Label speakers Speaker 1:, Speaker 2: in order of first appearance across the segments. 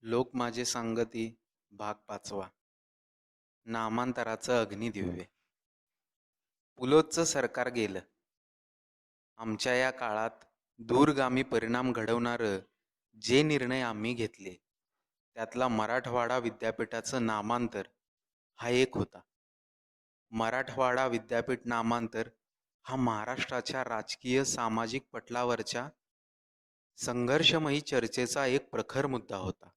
Speaker 1: लोक माझे सांगती भाग पाचवा. नामांतराचं अग्निदिव्य. पुलोतचं सरकार गेलं. आमच्या या काळात दूरगामी परिणाम घडवणारं जे निर्णय आम्ही घेतले त्यातला मराठवाडा विद्यापीठाचं नामांतर हा एक होता. मराठवाडा विद्यापीठ नामांतर हा महाराष्ट्राच्या राजकीय सामाजिक पटलावरच्या संघर्षमयी चर्चेचा एक प्रखर मुद्दा होता.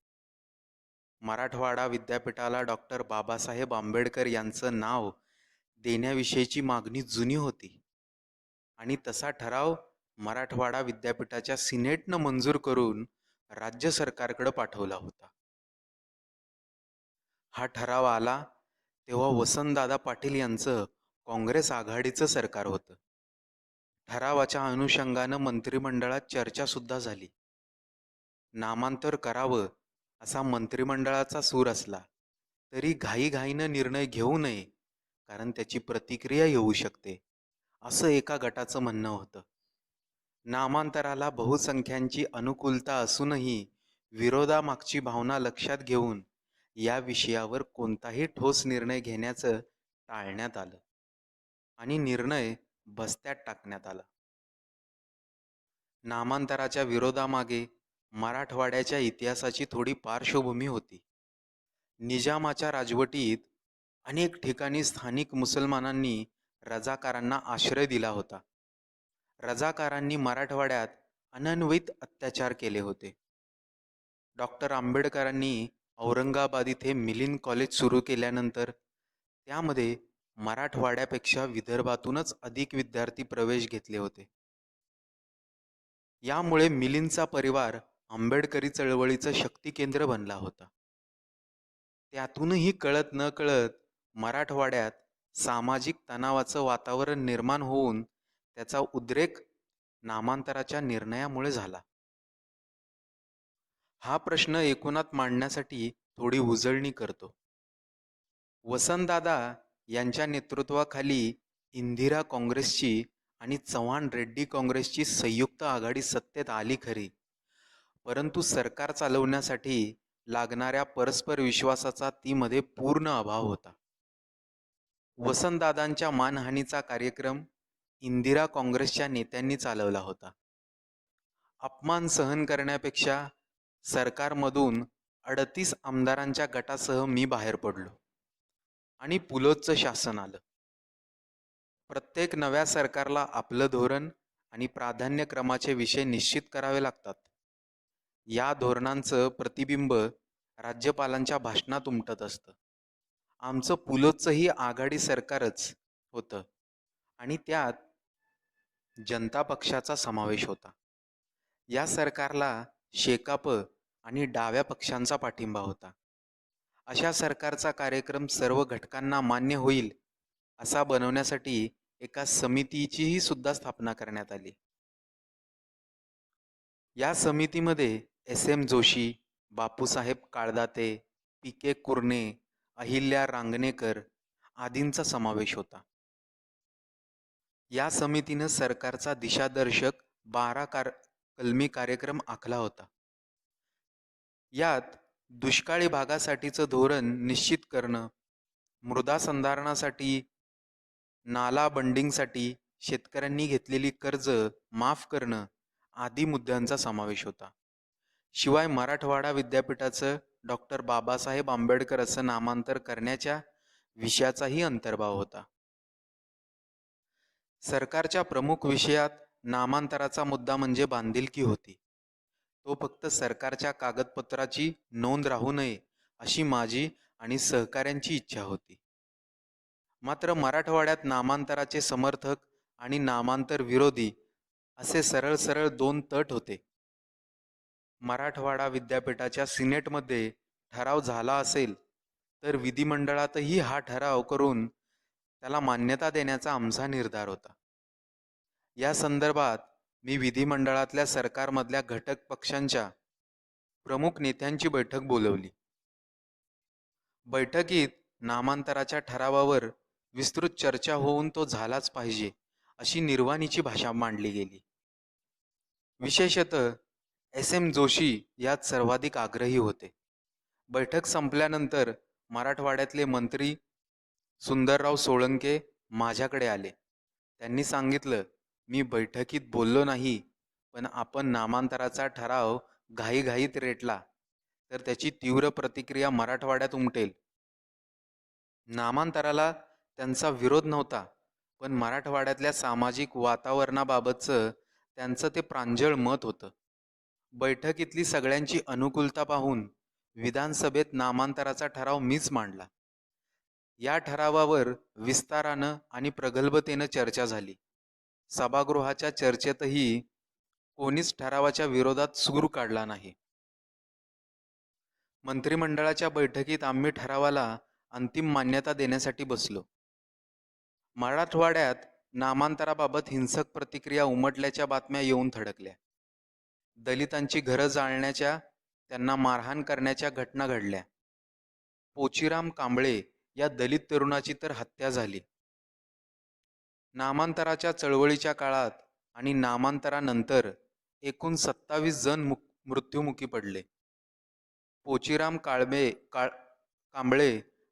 Speaker 1: मराठवाडा विद्यापीठाला डॉक्टर बाबासाहेब आंबेडकर यांचं नाव देण्याविषयीची मागणी जुनी होती आणि तसा ठराव मराठवाडा विद्यापीठाच्या सिनेटनं मंजूर करून राज्य सरकारकडे पाठवला होता. हा ठराव आला तेव्हा वसंतदादा पाटील यांचं काँग्रेस आघाडीचं सरकार होतं. ठरावाच्या अनुषंगानं मंत्रिमंडळात चर्चा सुद्धा झाली. नामांतर करावं असा मंत्रिमंडळाचा सूर असला तरी घाईघाईनं निर्णय घेऊ नये, कारण त्याची प्रतिक्रिया येऊ शकते, असं एका गटाचं म्हणणं होतं. नामांतराला बहुसंख्यांची अनुकूलता असूनही विरोधामागची भावना लक्षात घेऊन या विषयावर कोणताही ठोस निर्णय घेण्याचं टाळण्यात आलं आणि निर्णय बस्त्यात टाकण्यात आला. नामांतराच्या विरोधामागे मराठवाड्याच्या इतिहासाची थोडी पार्श्वभूमी होती. निजामाच्या राजवटीत अनेक ठिकाणी स्थानिक मुसलमानांनी रजाकारांना आश्रय दिला होता. रजाकारांनी मराठवाड्यात अनन्वित अत्याचार केले होते. डॉक्टर आंबेडकरांनी औरंगाबाद इथे मिलिंद कॉलेज सुरू केल्यानंतर त्यामध्ये मराठवाड्यापेक्षा विदर्भातूनच अधिक विद्यार्थी प्रवेश घेतले होते. यामुळे मिलिंदचा परिवार आंबेडकरी चळवळीचं शक्ती केंद्र बनला होता. त्यातूनही कळत न कळत मराठवाड्यात सामाजिक तणावाचं वातावरण निर्माण होऊन त्याचा उद्रेक नामांतराच्या निर्णयामुळे झाला. हा प्रश्न एकूणात मांडण्यासाठी थोडी उजळणी करतो. वसंतदादा यांच्या नेतृत्वाखाली इंदिरा काँग्रेसची आणि चव्हाण रेड्डी काँग्रेसची संयुक्त आघाडी सत्तेत आली खरी, परंतु सरकार चालवण्यासाठी लागणाऱ्या परस्पर विश्वासाचा तीमध्ये पूर्ण अभाव होता. वसंतदादांच्या मानहानीचा कार्यक्रम इंदिरा काँग्रेसच्या नेत्यांनी चालवला होता. अपमान सहन करण्यापेक्षा सरकारमधून 38 आमदारांच्या गटासह मी बाहेर पडलो आणि पुलोतचं शासन आलं. प्रत्येक नव्या सरकारला आपलं धोरण आणि प्राधान्यक्रमाचे विषय निश्चित करावे लागतात. या धोरणांचं प्रतिबिंब राज्यपालांच्या भाषणात उमटत असतं. आमचं पुलोतचंही आघाडी सरकारच होतं आणि त्यात जनता पक्षाचा समावेश होता. या सरकारला शेकाप आणि डाव्या पक्षांचा पाठिंबा होता. अशा सरकारचा कार्यक्रम सर्व घटकांना मान्य होईल असा बनवण्यासाठी एका समितीचीही सुद्धा स्थापना करण्यात आली. या समितीमध्ये एस.एम. जोशी, बापूसाहेब काळदाते, पी.के. कुरणे, अहिल्या रांगणेकर आदींचा समावेश होता. या समितीनं सरकारचा दिशादर्शक 12 कलमी कार्यक्रम आखला होता. यात दुष्काळी भागासाठीचं धोरण निश्चित करणं, मृदा संधारणासाठी, नाला बंडिंगसाठी शेतकऱ्यांनी घेतलेली कर्ज माफ करणं आदी मुद्द्यांचा समावेश होता. शिवाय मराठवाडा विद्यापीठाचं डॉक्टर बाबासाहेब आंबेडकर असं नामांतर करण्याच्या विषयाचाही अंतर्भाव होता. सरकारच्या प्रमुख विषयात नामांतराचा मुद्दा म्हणजे बांधिलकी होती. तो फक्त सरकारच्या कागदपत्राची नोंद राहू नये अशी माझी आणि सहकाऱ्यांची इच्छा होती. मात्र मराठवाड्यात नामांतराचे समर्थक आणि नामांतर विरोधी असे सरळ सरळ दोन तट होते. मराठवाडा विद्यापीठाच्या सिनेटमध्ये ठराव झाला असेल तर विधिमंडळातही हा ठराव करून त्याला मान्यता देण्याचा आमचा निर्धार होता. या संदर्भात मी विधिमंडळातल्या सरकारमधल्या घटक पक्षांच्या प्रमुख नेत्यांची बैठक बोलवली. बैठकीत नामांतराच्या ठरावावर विस्तृत चर्चा होऊन तो झालाच पाहिजे अशी निर्वाणीची भाषा मांडली गेली. विशेषतः एस.एम. जोशी यात सर्वाधिक आग्रही होते. बैठक संपल्यानंतर मराठवाड्यातले मंत्री सुंदरराव सोळंके माझ्याकडे आले. त्यांनी सांगितलं, मी बैठकीत बोललो नाही, पण आपण नामांतराचा ठराव घाईघाईत रेटला तर त्याची तीव्र प्रतिक्रिया मराठवाड्यात उमटेल. नामांतराला त्यांचा विरोध नव्हता, पण मराठवाड्यातल्या सामाजिक वातावरणाबाबतचं त्यांचं ते प्रांजळ मत होतं. बैठकीतली सगळ्यांची अनुकूलता पाहून विधानसभेत नामांतराचा ठराव मीच मांडला. या ठरावावर विस्तारानं आणि प्रगल्भतेनं चर्चा झाली. सभागृहाच्या चर्चेतही कोणीच ठरावाच्या विरोधात सूर काढला नाही. मंत्रिमंडळाच्या बैठकीत आम्ही ठरावाला अंतिम मान्यता देण्यासाठी बसलो. मराठवाड्यात नामांतराबाबत हिंसक प्रतिक्रिया उमटल्याच्या बातम्या येऊन थडकल्या. दलितांची घरं जाळण्याच्या, त्यांना मारहाण करण्याच्या घटना घडल्या. पोचीराम कांबळे या दलित तरुणाची तर हत्या झाली. नामांतराच्या चळवळीच्या काळात आणि नामांतरानंतर एकूण 27 जण मृत्युमुखी पडले. पोचीराम कांबळे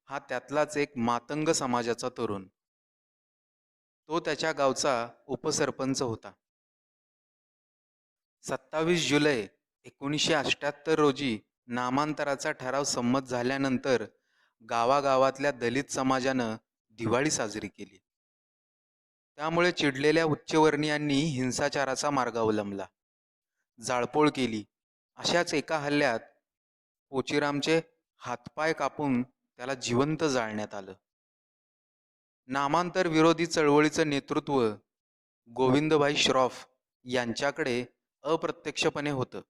Speaker 1: हा त्यातलाच एक मातंग समाजाचा तरुण. तो त्याच्या गावचा उपसरपंच होता. 27 जुलै 1978 रोजी नामांतराचा ठराव संमत झाल्यानंतर गावागावातल्या दलित समाजानं दिवाळी साजरी केली. त्यामुळे चिडलेल्या उच्चवर्णीयांनी हिंसाचाराचा मार्ग अवलंबला. जाळपोळ केली. अशाच एका हल्ल्यात पोचीरामचे हातपाय कापून त्याला जिवंत जाळण्यात आलं. नामांतर विरोधी चळवळीचं नेतृत्व गोविंदभाई श्रॉफ यांच्याकडे अप्रत्यक्षपणे होतं.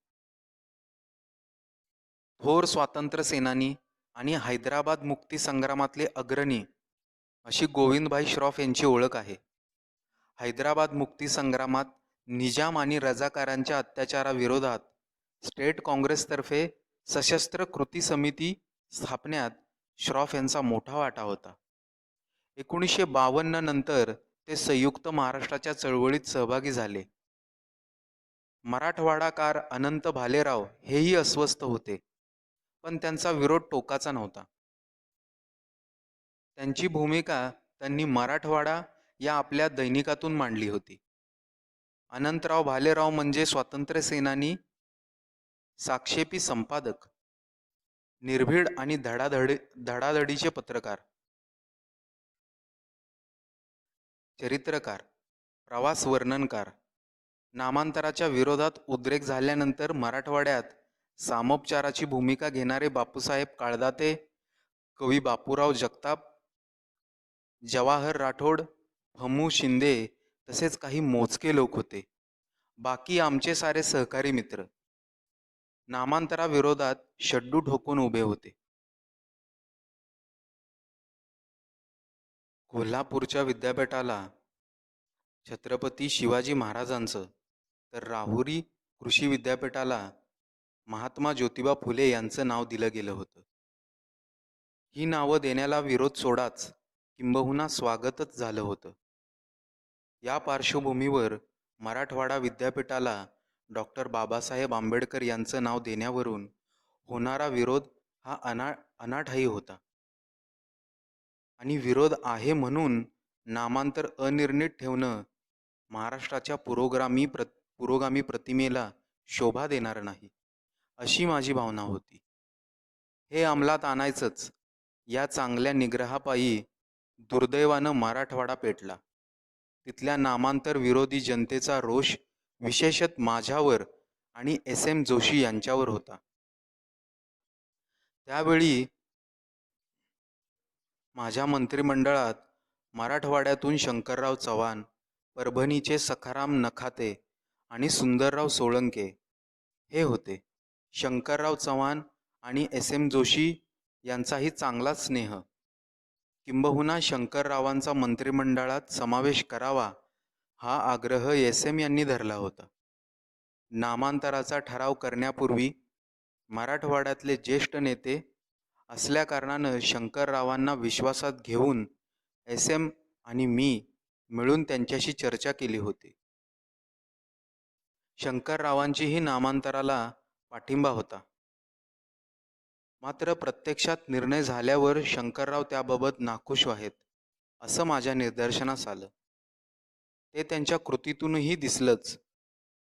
Speaker 1: थोर स्वातंत्र्य सेनानी आणि हैदराबाद मुक्ती संग्रामातले अग्रणी अशी गोविंदभाई श्रॉफ यांची ओळख आहे. हैदराबाद मुक्ती संग्रामात निजाम आणि रजाकारांच्या अत्याचाराविरोधात स्टेट काँग्रेसतर्फे सशस्त्र कृती समिती स्थापण्यात श्रॉफ यांचा मोठा वाटा होता. 1952 नंतर ते संयुक्त महाराष्ट्राच्या चळवळीत सहभागी झाले. मराठवाडाकार अनंत भालेराव हेही अस्वस्थ होते, पण त्यांचा विरोध टोकाचा नव्हता. त्यांची भूमिका त्यांनी मराठवाडा या आपल्या दैनिकातून मांडली होती. अनंतराव भालेराव म्हणजे स्वातंत्र्य सेनानी, साक्षेपी संपादक, निर्भीड आणि धडाधडीचे पत्रकार, चरित्रकार, प्रवास वर्णनकार. नामांतराच्या विरोधात उद्रेक झाल्यानंतर मराठवाड्यात सामोपचाराची भूमिका घेणारे बापूसाहेब काळदाते, कवी बापूराव जगताप, जवाहर राठोड, फमू शिंदे तसेच काही मोजके लोक होते. बाकी आमचे सारे सहकारी मित्र नामांतराविरोधात शड्डू ठोकून उभे होते. कोल्हापूरच्या विद्यापीठाला छत्रपती शिवाजी महाराजांचं, तर राहुरी कृषी विद्यापीठाला महात्मा ज्योतिबा फुले यांचं नाव दिलं गेलं होतं. ही नावं देण्याला विरोध सोडाच, किंबहुना स्वागतच झालं होतं. या पार्श्वभूमीवर मराठवाडा विद्यापीठाला डॉक्टर बाबासाहेब आंबेडकर यांचं नाव देण्यावरून होणारा विरोध हा अनाठायी होता. आणि विरोध आहे म्हणून नामांतर अनिर्णित ठेवणं महाराष्ट्राच्या पुरोगामी प्रतिमेला शोभा देणार नाही, अशी माझी भावना होती. हे अंमलात आणायचंच. या चांगल्या निग्रहापायी दुर्दैवानं मराठवाडा पेटला. तिथल्या नामांतर विरोधी जनतेचा रोष विशेषतः माझ्यावर आणि SM जोशी यांच्यावर होता. त्यावेळी माझ्या मंत्रिमंडळात मराठवाड्यातून शंकरराव चव्हाण, परभणीचे सखाराम नखाते आणि सुंदरराव सोळंके हे होते. शंकरराव चव्हाण आणि SM जोशी यांचाही चांगलाच स्नेह, किंबहुना शंकररावांचा मंत्रिमंडळात समावेश करावा हा आग्रह SM यांनी धरला होता. नामांतराचा ठराव करण्यापूर्वी मराठवाड्यातले ज्येष्ठ नेते असल्याकारणानं शंकररावांना विश्वासात घेऊन SM आणि मी मिळून त्यांच्याशी चर्चा केली होती. शंकररावांचीही नामांतराला पाठिंबा होता. मात्र प्रत्यक्षात निर्णय झाल्यावर शंकरराव त्याबाबत नाखुश आहेत असं माझ्या निदर्शनास आलं. ते त्यांच्या कृतीतूनही दिसलंच.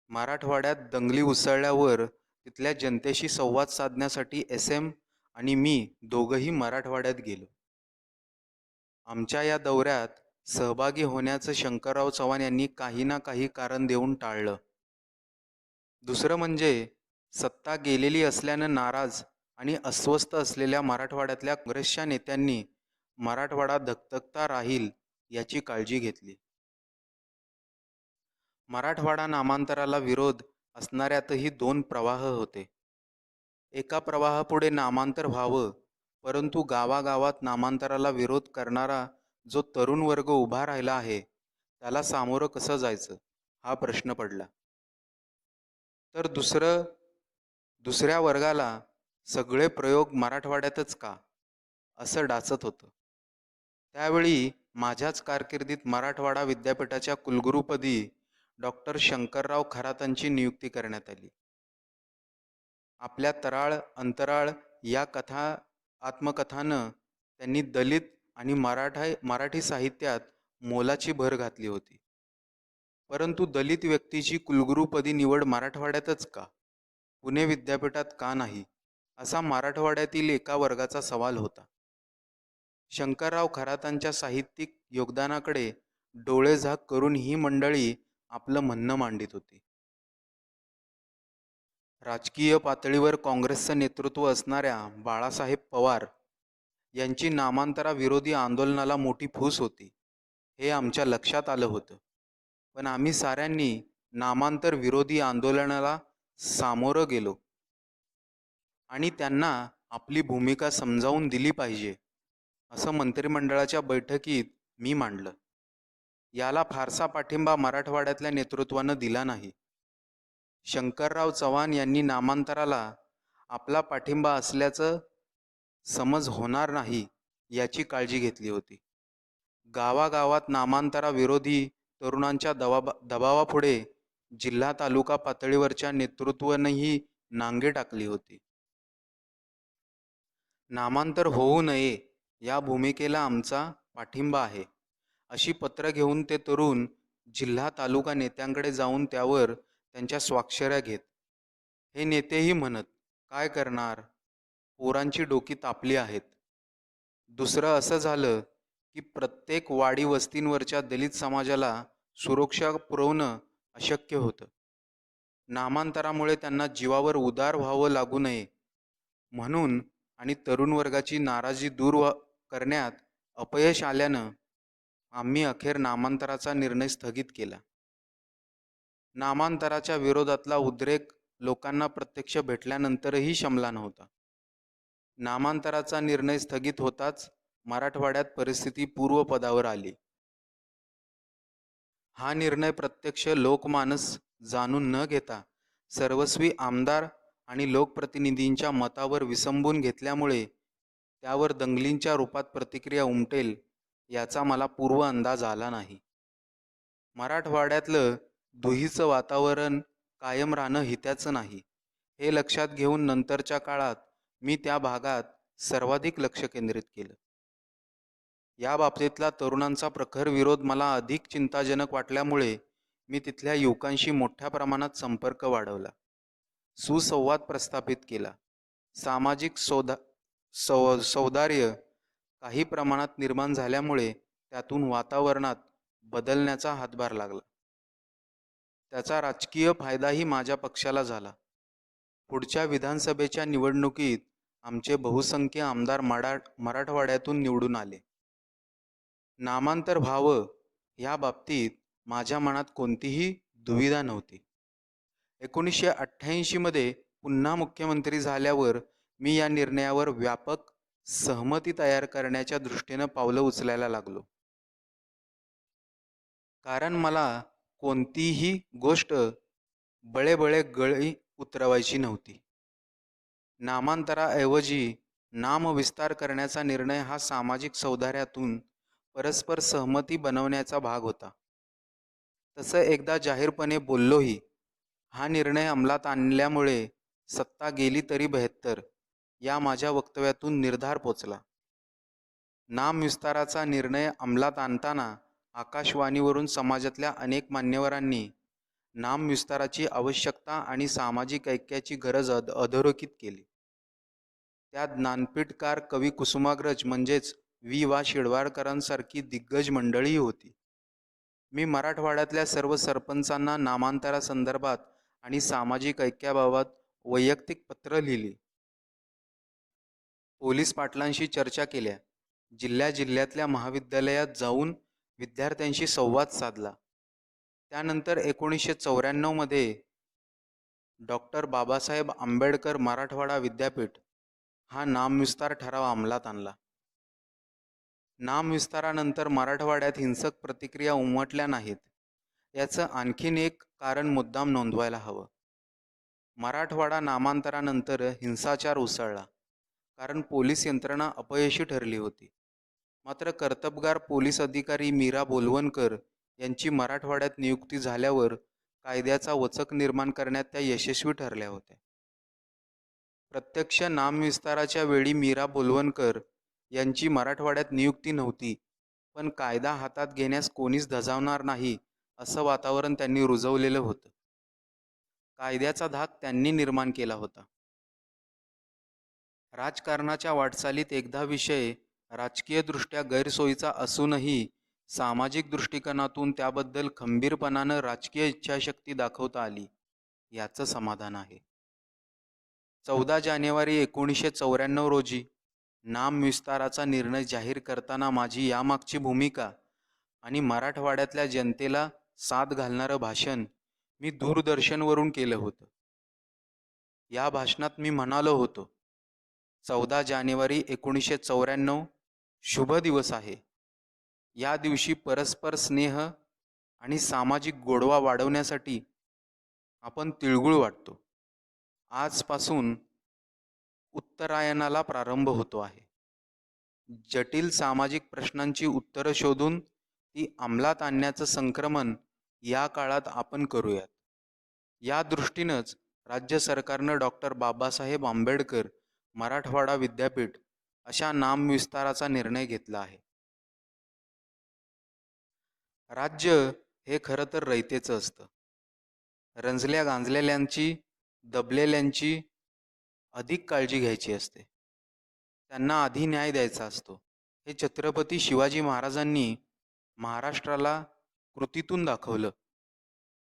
Speaker 1: मराठवाड्यात दंगली उसळल्यावर तिथल्या जनतेशी संवाद साधण्यासाठी SM आणि मी दोघंही मराठवाड्यात गेलो. आमच्या या दौऱ्यात सहभागी होण्याचं शंकरराव चव्हाण यांनी काही ना काही कारण देऊन टाळलं. दुसरं म्हणजे सत्ता गेलेली असल्यानं नाराज आणि अस्वस्थ असलेल्या मराठवाड्यातल्या काँग्रेसच्या नेत्यांनी मराठवाडा धगधगता राहील याची काळजी घेतली. मराठवाडा नामांतराला विरोध असणाऱ्यातही दोन प्रवाह होते. एका प्रवाहापुढे नामांतर व्हावं, परंतु गावागावात नामांतराला विरोध करणारा जो तरुण वर्ग उभा राहिला आहे, त्याला सामोरं कसं जायचं हा प्रश्न पडला. तर दुसऱ्या वर्गाला सगळे प्रयोग मराठवाड्यातच का असं डाचत होतं. त्यावेळी माझ्याच कारकिर्दीत मराठवाडा विद्यापीठाच्या कुलगुरूपदी डॉक्टर शंकरराव खरातांची नियुक्ती करण्यात आली. आपल्या तराळ अंतराळ या आत्मकथानं त्यांनी दलित आणि मराठी साहित्यात मोलाची भर घातली होती. परंतु दलित व्यक्तीची कुलगुरूपदी निवड मराठवाड्यातच का, पुणे विद्यापीठात का नाही, असा मराठवाड्यातील एका वर्गाचा सवाल होता. शंकरराव खरातांच्या साहित्यिक योगदानाकडे डोळेझाक करून ही मंडळी आपलं म्हणणं मांडित होती. राजकीय पातळीवर काँग्रेसचं नेतृत्व असणाऱ्या बाळासाहेब पवार यांची नामांतराविरोधी आंदोलनाला मोठी फूस होती, हे आमच्या लक्षात आलं होतं. पण आम्ही साऱ्यांनी नामांतर विरोधी आंदोलनाला सामोरं गेलो आणि त्यांना आपली भूमिका समजावून दिली पाहिजे असं मंत्रिमंडळाच्या बैठकीत मी मांडलं. याला फारसा पाठिंबा मराठवाड्यातल्या नेतृत्वानं दिला नाही. शंकरराव चव्हाण यांनी नामांतराला आपला पाठिंबा असल्याचं समज होणार नाही याची काळजी घेतली होती. गावागावात नामांतराविरोधी तरुणांच्या दबावापुढे जिल्हा तालुका पातळीवरच्या नेतृत्वानंही नांगे टाकली होती. नामांतर होऊ नये या भूमिकेला आमचा पाठिंबा आहे अशी पत्र घेऊन ते तरुण जिल्हा तालुका नेत्यांकडे जाऊन त्यावर त्यांच्या स्वाक्षऱ्या घेत. हे नेतेही म्हणत, काय करणार, पोरांची डोकी तापली आहेत. दुसरं असं झालं की प्रत्येक वाडी वस्तींवरच्या दलित समाजाला सुरक्षा पुरवणं अशक्य होतं. नामांतरामुळे त्यांना जीवावर उदार व्हावं लागू नये म्हणून आणि तरुण वर्गाची नाराजी करण्यात अपयश आल्यानं आम्ही अखेर नामांतराचा निर्णय स्थगित केला. नामांतराच्या विरोधातला उद्रेक लोकांना प्रत्यक्ष भेटल्यानंतरही शमला नव्हता. नामांतराचा निर्णय स्थगित होताच मराठवाड्यात परिस्थिती पूर्वपदावर आली. हा निर्णय प्रत्यक्ष लोकमानस जाणून न घेता सर्वस्वी आमदार आणि लोकप्रतिनिधींच्या मतावर विसंबून घेतल्यामुळे त्यावर दंगलींच्या रूपात प्रतिक्रिया उमटेल याचा मला पूर्व अंदाज आला नाही. मराठवाड्यातलं दुहीचं वातावरण कायम राहणं हिताचं नाही, हे लक्षात घेऊन नंतरच्या काळात मी त्या भागात सर्वाधिक लक्ष केंद्रित केलं. या बाबतीतला तरुणांचा प्रखर विरोध मला अधिक चिंताजनक वाटल्यामुळे मी तिथल्या युवकांशी मोठ्या प्रमाणात संपर्क वाढवला, सुसंवाद प्रस्थापित केला. सामाजिक सौहार्द काही प्रमाणात निर्माण झाल्यामुळे त्यातून वातावरणात बदलण्याचा हातभार लागला. त्याचा राजकीय फायदाही माझ्या पक्षाला झाला. पुढच्या विधानसभेच्या निवडणुकीत आमचे बहुसंख्य आमदार मराठवाड्यातून निवडून आले. नामांतर व्हावं या बाबतीत माझ्या मनात कोणतीही दुविधा नव्हती. 1988 मध्ये पुन्हा मुख्यमंत्री झाल्यावर मी या निर्णयावर व्यापक सहमती तयार करण्याच्या दृष्टीनं पावलं उचलायला लागलो. कारण मला कोणतीही गोष्ट बळेबळे गळी उतरवायची नव्हती. नामांतराऐवजी नामविस्तार करण्याचा निर्णय हा सामाजिक सौहार्दातून परस्पर सहमती बनवण्याचा भाग होता. तसं एकदा जाहीरपणे बोललोही. हा निर्णय अंमलात आणल्यामुळे सत्ता गेली तरी बेहत्तर या माझ्या वक्तव्यातून निर्धार पोचला. नामविस्ताराचा निर्णय अंमलात आणताना आकाशवाणीवरून समाजातल्या अनेक मान्यवरांनी नामविस्ताराची आवश्यकता आणि सामाजिक ऐक्याची गरज अधोरेखित केली. त्यात ज्ञानपीठकार कवी कुसुमाग्रज म्हणजेच वा शिरवाडकरांसारखी दिग्गज मंडळी होती. मी मराठवाड्यातल्या सर्व सरपंचांना नामांतरासंदर्भात आणि सामाजिक ऐक्याबाबत वैयक्तिक पत्र लिहिली. पोलीस पाटलांशी चर्चा केल्या. जिल्ह्यातल्या महाविद्यालयात जाऊन विद्यार्थ्यांशी संवाद साधला. त्यानंतर 1994 मध्ये डॉक्टर बाबासाहेब आंबेडकर मराठवाडा विद्यापीठ हा नामविस्तार ठराव अंमलात आणला. नामविस्तारानंतर मराठवाड्यात हिंसक प्रतिक्रिया उमटल्या नाहीत. याचं आणखीन एक कारण मुद्दाम नोंदवायला हवं. मराठवाडा नामांतरानंतर हिंसाचार उसळला, कारण पोलीस यंत्रणा अपयशी ठरली होती. मात्र कर्तबगार पोलीस अधिकारी मीरा बोलवणकर यांची मराठवाड्यात नियुक्ती झाल्यावर कायद्याचा वचक निर्माण करण्यात त्या यशस्वी ठरल्या होत्या. प्रत्यक्ष नामविस्ताराच्या वेळी मीरा बोलवणकर यांची मराठवाड्यात नियुक्ती नव्हती, पण कायदा हातात घेण्यास कोणीच धजावणार नाही असं वातावरण त्यांनी रुजवलेलं होतं. कायद्याचा धाक त्यांनी निर्माण केला होता. राजकारणाच्या वाटचालीत एकदा विषय राजकीयदृष्ट्या गैरसोयीचा असूनही सामाजिक दृष्टिकोनातून त्याबद्दल खंबीरपणानं राजकीय इच्छाशक्ती दाखवता आली, याचं समाधान आहे. 14 जानेवारी 1994 रोजी नामविस्ताराचा निर्णय जाहीर करताना माझी यामागची भूमिका आणि मराठवाड्यातल्या जनतेला साथ घालणारं भाषण मी दूरदर्शनवरून केलं होतं. या भाषणात मी म्हणालो होतो, 14 जानेवारी 1994 शुभ दिवस आहे. या दिवशी परस्पर स्नेह आणि सामाजिक गोडवा वाढवण्यासाठी आपण तिळगुळ वाटतो. आजपासून उत्तरायणाला प्रारंभ होतो आहे. जटिल सामाजिक प्रश्नांची उत्तरं शोधून ती अंमलात आणण्याचं संक्रमण या काळात आपण करूयात. या दृष्टीनंच राज्य सरकारनं डॉक्टर बाबासाहेब आंबेडकर मराठवाडा विद्यापीठ अशा नामविस्ताराचा निर्णय घेतला आहे. राज्य हे खरं तर रयतेचं असतं. रंजल्या गांजलेल्यांची, दबलेल्यांची अधिक काळजी घ्यायची असते. त्यांना आधी न्याय द्यायचा असतो. हे छत्रपती शिवाजी महाराजांनी महाराष्ट्राला कृतीतून दाखवलं.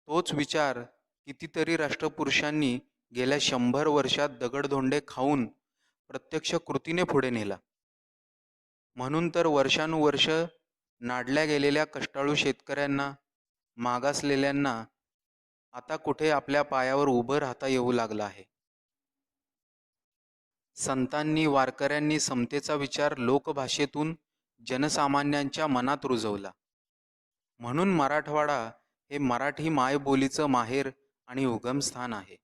Speaker 1: तोच विचार कितीतरी राष्ट्रपुरुषांनी गेल्या 100 वर्षात दगडधोंडे खाऊन प्रत्यक्ष कृतीने पुढे नेला. म्हणून तर वर्षानुवर्ष नाडल्या गेलेल्या कष्टाळू शेतकऱ्यांना, मागासलेल्यांना आता कुठे आपल्या पायावर उभं राहता येऊ लागलं आहे. संतांनी, वारकऱ्यांनी समतेचा विचार लोकभाषेतून जनसामान्यांच्या मनात रुजवला. म्हणून मराठवाडा हे मराठी मायबोलीचं माहेर आणि उगमस्थान आहे.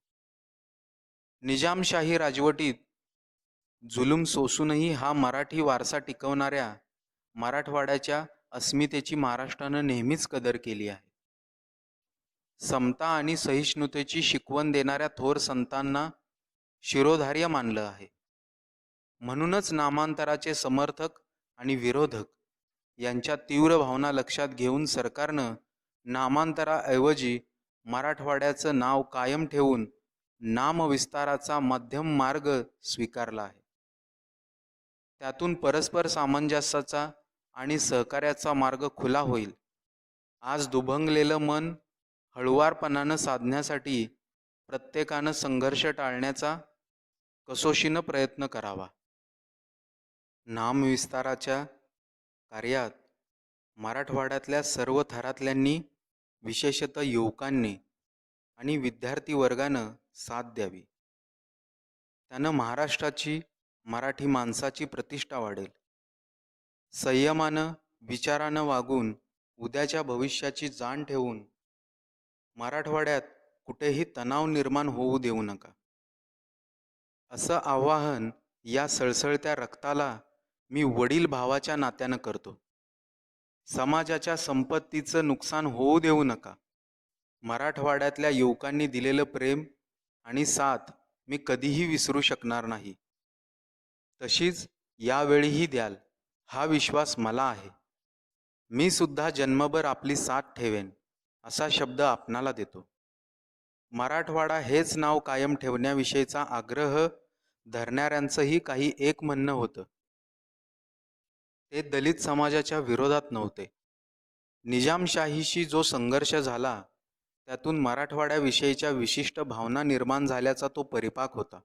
Speaker 1: निजामशाही राजवटीत जुलूम सोसूनही हा मराठी वारसा टिकवणाऱ्या मराठवाड्याच्या अस्मितेची महाराष्ट्रानं नेहमीच कदर केली आहे. समता आणि सहिष्णुतेची शिकवण देणाऱ्या थोर संतांना शिरोधार्य मानलं आहे. म्हणूनच नामांतराचे समर्थक आणि विरोधक यांच्या तीव्र भावना लक्षात घेऊन सरकारनं नामांतराऐवजी मराठवाड्याचं नाव कायम ठेवून नामविस्ताराचा मध्यम मार्ग स्वीकारला आहे. त्यातून परस्पर सामंजस्याचा आणि सहकार्याचा मार्ग खुला होईल. आज दुभंगलेलं मन हळुवारपणानं साधण्यासाठी प्रत्येकानं संघर्ष टाळण्याचा कसोशीनं प्रयत्न करावा. नामविस्ताराच्या कार्यात मराठवाड्यातल्या सर्व थरातल्यांनी, विशेषतः युवकांनी आणि विद्यार्थी वर्गानं साथ द्यावी. त्यानं महाराष्ट्राची, मराठी माणसाची प्रतिष्ठा वाढेल. संयमानं, विचारानं वागून उद्याच्या भविष्याची जाण ठेवून मराठवाड्यात कुठेही तणाव निर्माण होऊ देऊ नका, असं आवाहन या सळसळत्या रक्ताला मी वडील भावाच्या नात्यानं करतो. समाजाच्या संपत्तीचं नुकसान होऊ देऊ नका. मराठवाड्यातल्या युवकांनी दिलेलं प्रेम आणि साथ मी कधीही विसरू शकणार नाही. तशीच यावेळीही द्याल हा विश्वास मला आहे. मी सुद्धा जन्मभर आपली साथ ठेवेन असा शब्द आपणाला देतो. मराठवाडा हेच नाव कायम ठेवण्याविषयीचा आग्रह धरणाऱ्यांचंही काही एक म्हणणं होतं. ते दलित समाजाच्या विरोधात नव्हते. निजामशाहीशी जो संघर्ष झाला त्यातून मराठवाड्याविषयीच्या विशिष्ट भावना निर्माण झाल्याचा तो परिपाक होता.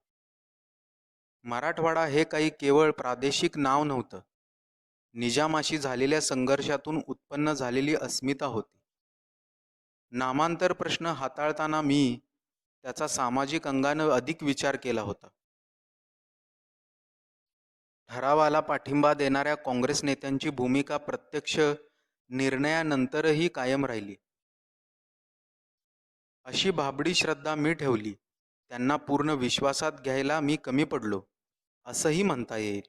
Speaker 1: मराठवाडा हे काही केवळ प्रादेशिक नाव नव्हतं. निजामाशी झालेल्या संघर्षातून उत्पन्न झालेली अस्मिता होती. नामांतर प्रश्न हाताळताना मी त्याचा सामाजिक अंगानं अधिक विचार केला होता. ठरावाला पाठिंबा देणाऱ्या काँग्रेस नेत्यांची भूमिका प्रत्यक्ष निर्णयानंतरही कायम राहिली. अशी भाबडी श्रद्धा मी ठेवली. त्यांना पूर्ण विश्वासात घ्यायला मी कमी पडलो असंही म्हणता येईल.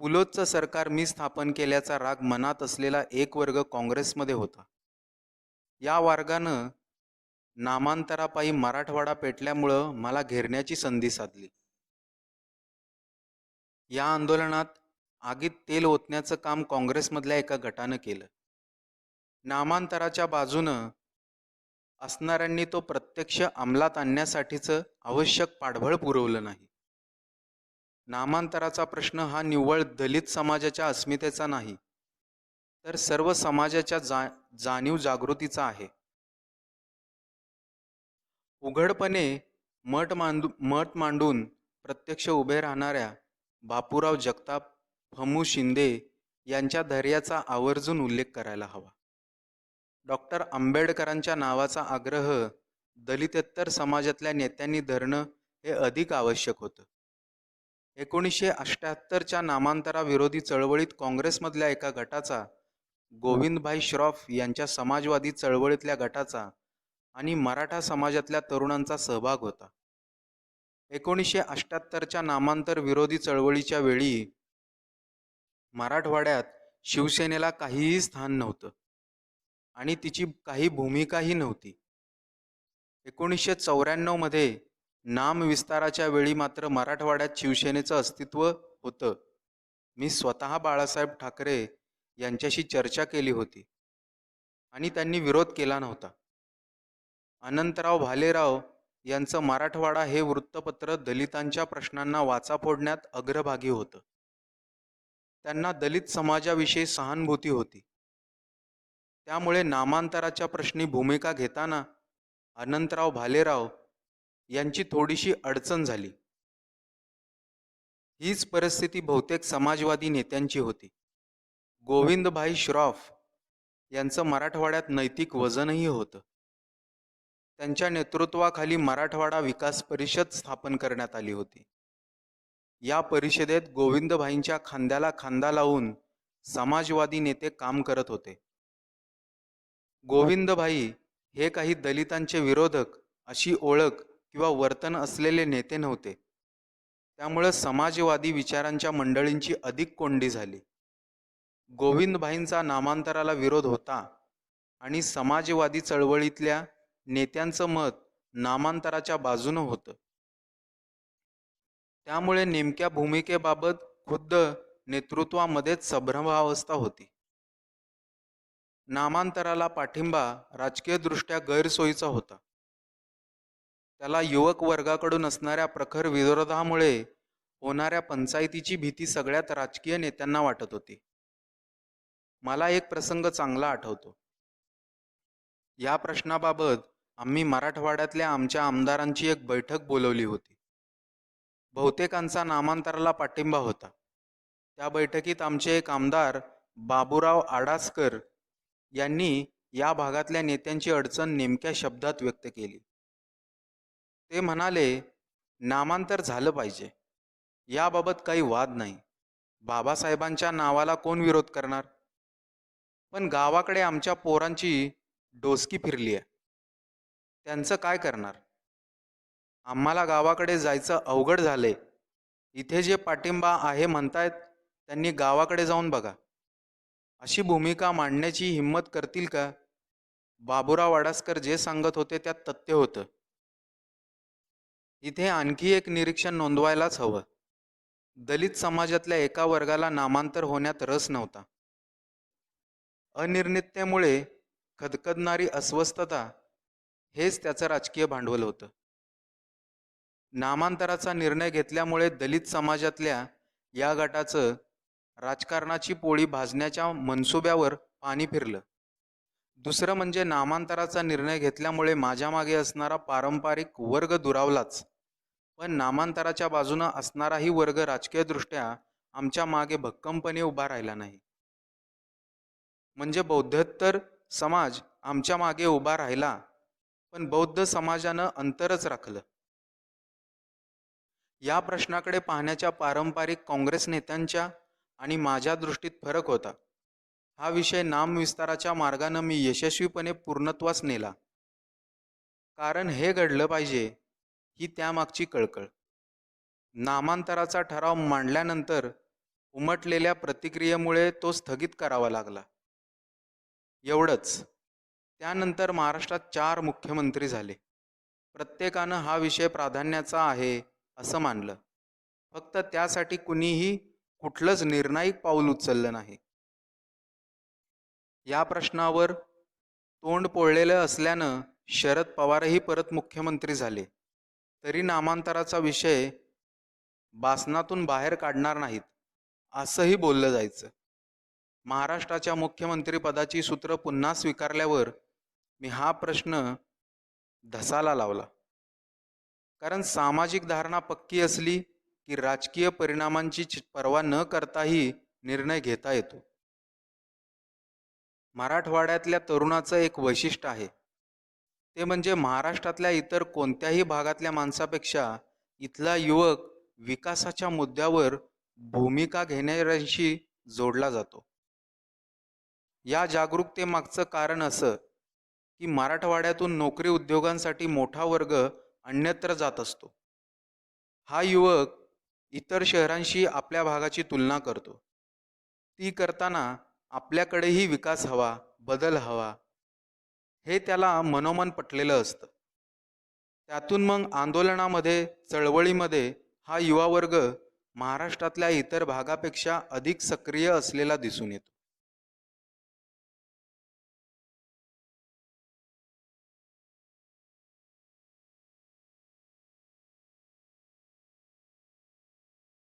Speaker 1: पुलोदचं सरकार मी स्थापन केल्याचा राग मनात असलेला एक वर्ग काँग्रेसमध्ये होता. या वर्गानं नामांतरापायी मराठवाडा पेटल्यामुळं मला घेरण्याची संधी साधली. या आंदोलनात आगीत तेल ओतण्याचं काम काँग्रेसमधल्या एका गटानं केलं. नामांतराच्या बाजूनं असणाऱ्यांनी तो प्रत्यक्ष अंमलात आणण्यासाठीचं आवश्यक पाठबळ पुरवलं नाही. नामांतराचा प्रश्न हा निव्वळ दलित समाजाच्या अस्मितेचा नाही, तर सर्व समाजाच्या जाणीव जागृतीचा आहे. उघडपणे मत मांडून प्रत्यक्ष उभे राहणाऱ्या बापूराव जगताप, फमू शिंदे यांच्या धैर्याचा आवर्जून उल्लेख करायला हवा. डॉक्टर आंबेडकरांच्या नावाचा आग्रह दलितेतर समाजातल्या नेत्यांनी धरणं हे अधिक आवश्यक होतं. 1978च्या नामांतराविरोधी चळवळीत काँग्रेसमधल्या एका गटाचा, गोविंदभाई श्रॉफ यांच्या समाजवादी चळवळीतल्या गटाचा आणि मराठा समाजातल्या तरुणांचा सहभाग होता. 1978च्या नामांतर विरोधी चळवळीच्या वेळी मराठवाड्यात शिवसेनेला काहीही स्थान नव्हतं आणि तिची काही भूमिकाही नव्हती. 1994 मध्ये नामविस्ताराच्या वेळी मात्र मराठवाड्यात शिवसेनेचं अस्तित्व होतं. मी स्वतः बाळासाहेब ठाकरे यांच्याशी चर्चा केली होती आणि त्यांनी विरोध केला नव्हता. अनंतराव भालेराव यांचं मराठवाडा हे वृत्तपत्र दलितांच्या प्रश्नांना वाचा फोडण्यात अग्रभागी होतं. त्यांना दलित समाजाविषयी सहानुभूती होती. त्यामुळे नामांतराच्या प्रश्नी भूमिका घेताना अनंतराव भालेराव यांची थोडीशी अडचण झाली. हीच परिस्थिती बहुतेक समाजवादी नेत्यांची होती. गोविंदभाई श्रॉफ यांचं मराठवाड्यात नैतिक वजनही होतं. त्यांच्या नेतृत्वाखाली मराठवाडा विकास परिषद स्थापन करण्यात आली होती. या परिषदेत गोविंदभाईंच्या खांद्याला खांदा लावून समाजवादी नेते काम करत होते. गोविंदभाई हे काही दलितांचे विरोधक अशी ओळख किंवा वर्तन असलेले नेते नव्हते. त्यामुळे समाजवादी विचारांच्या मंडळींची अधिक कोंडी झाली. गोविंदभाईंचा नामांतराला विरोध होता आणि समाजवादी चळवळीतल्या नेत्यांचं मत नामांतराच्या बाजूनं होतं. त्यामुळे नेमक्या भूमिकेबाबत खुद्द नेतृत्वामध्येच संभ्रमावस्था होती. नामांतराला पाठिंबा राजकीयदृष्ट्या गैरसोयीचा होता. त्याला युवक वर्गाकडून असणाऱ्या प्रखर विरोधामुळे होणाऱ्या पंचायतीची भीती सगळ्यात राजकीय नेत्यांना वाटत होती. मला एक प्रसंग चांगला आठवतो. या प्रश्नाबाबत आम्ही मराठवाड्यातल्या आमच्या आमदारांची एक बैठक बोलवली होती. बहुतेकांचा नामांतराला पाठिंबा होता. त्या बैठकीत आमचे एक आमदार बाबूराव आडासकर यांनी या भागातल्या नेत्यांची अडचण नेमक्या शब्दात व्यक्त केली. ते म्हणाले, नामांतर झालं पाहिजे, याबाबत काही वाद नाही. बाबासाहेबांच्या नावाला कोण विरोध करणार? पण गावाकडे आमच्या पोरांची डोसकी फिरली आहे, त्यांचं काय करणार? आम्हाला गावाकडे जायचं अवघड झालंय. इथे जे पाठिंबा आहे म्हणतायत त्यांनी गावाकडे जाऊन बघा. अशी भूमिका मांडण्याची हिंमत करतील का? बाबूराव आडासकर जे सांगत होते त्यात तथ्य होतं. इथे आणखी एक निरीक्षण नोंदवायलाच हवं. दलित समाजातल्या एका वर्गाला नामांतर होण्यात रस नव्हता. अनिर्णिततेमुळे खदखदणारी अस्वस्थता हेच त्याचं राजकीय भांडवल होतं. नामांतराचा निर्णय घेतल्यामुळे दलित समाजातल्या या गटाचं राजकारणाची पोळी भाजण्याच्या मनसुब्यावर पाणी फिरलं. दुसरं म्हणजे नामांतराचा निर्णय घेतल्यामुळे माझ्या मागे असणारा पारंपरिक वर्ग दुरावलाच, पण नामांतराच्या बाजूनं असणाराही वर्ग राजकीयदृष्ट्या आमच्या मागे भक्कमपणे उभा राहिला नाही. म्हणजे बौद्धोत्तर समाज आमच्या मागे उभा राहिला, पण बौद्ध समाजानं अंतरच राखलं. या प्रश्नाकडे पाहण्याच्या पारंपरिक काँग्रेस नेत्यांच्या आणि माझ्या दृष्टीत फरक होता. हा विषय नामविस्ताराच्या मार्गानं मी यशस्वीपणे पूर्णत्वास नेला. कारण हे घडलं पाहिजे ही त्यामागची कळकळ. नामांतराचा ठराव मांडल्यानंतर उमटलेल्या प्रतिक्रियेमुळे तो स्थगित करावा लागला. एवढंच. त्यानंतर महाराष्ट्रात 4 मुख्यमंत्री झाले. प्रत्येकानं हा विषय प्राधान्याचा आहे असं मानलं. फक्त त्यासाठी कुणीही कुठलंच निर्णायक पाऊल उचललं नाही. या प्रश्नावर तोंड पोळलेलं असल्यानं शरद पवारही परत मुख्यमंत्री झाले. तरी नामांतराचा विषय बासनातून बाहेर काढणार नाहीत असंही बोललं जायचं. महाराष्ट्राच्या मुख्यमंत्रीपदाची सूत्र पुन्हा स्वीकारल्यावर मी हा प्रश्न धसाला लावला. कारण सामाजिक धारणा पक्की असली की राजकीय परिणामांची पर्वा न करताही निर्णय घेता येतो. मराठवाड्यातल्या तरुणाचं एक वैशिष्ट्य आहे. ते म्हणजे महाराष्ट्रातल्या इतर कोणत्याही भागातल्या माणसापेक्षा इथला युवक विकासाच्या मुद्द्यावर भूमिका घेणाऱ्यांशी जोडला जातो. या जागरूकतेमागचं कारण असं की मराठवाड्यातून नोकरी उद्योगांसाठी मोठा वर्ग अन्यत्र जात असतो. हा युवक इतर शहरांशी आपल्या भागाची तुलना करतो. ती करताना आपल्याकडेही विकास हवा, बदल हवा, हे त्याला मनोमन पटलेलं असतं. त्यातून मग आंदोलनामध्ये, चळवळीमध्ये हा युवा वर्ग महाराष्ट्रातल्या इतर भागापेक्षा अधिक सक्रिय असलेला दिसून येतो.